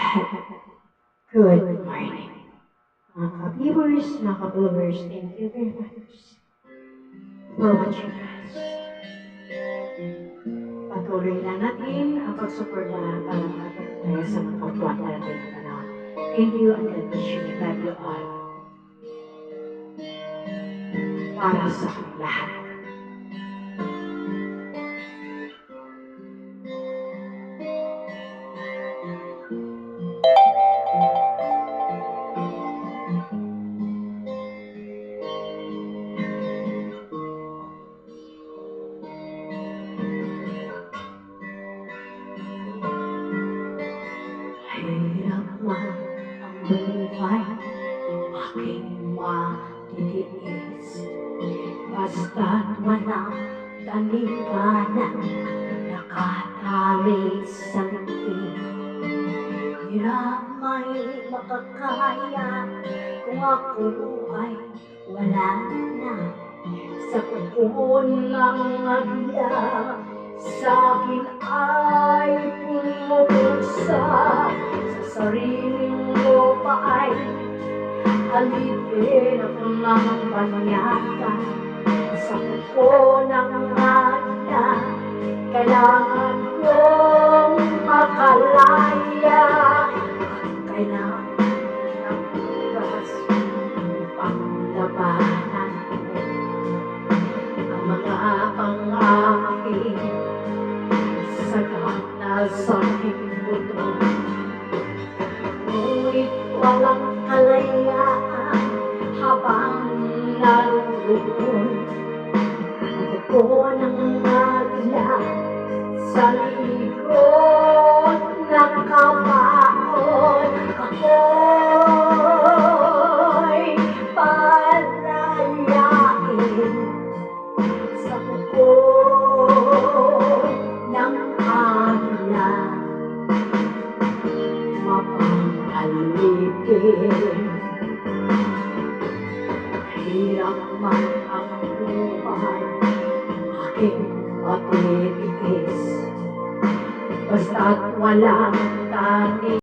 Good morning. Mga ka-viewers, mga ka-followers, thank you very much for watching us. Patuloy lang natin ang pagsuporta para makatulong tayo sa mga kapwa natin ng panahon. Thank you and God bless you. Love you all. Para sa lahat. Hirap man ang buhay, aking matitiis. Basta't walang talikana, nakatali sa liit. Hirap may makakaya kung ako ay wala na. Sa pupuon ng agla, sa'kin ay pumupulsa. Sa sariling lupa ay alipin ako ng banyata. Sa pupuon ng agla, kailangan kong makalaya. Kailangan ng oras upang labanan ang mga pang-aking sagap na sa'king buto. Ngunit walang kalayaan habang naroon. Ang pupo ng agla sa likod ng kabaon. Ako'y palayain sa pupo ng agla, mapangalitin. Hirap man ang buhay, aking matitiis. Basta't walang tanging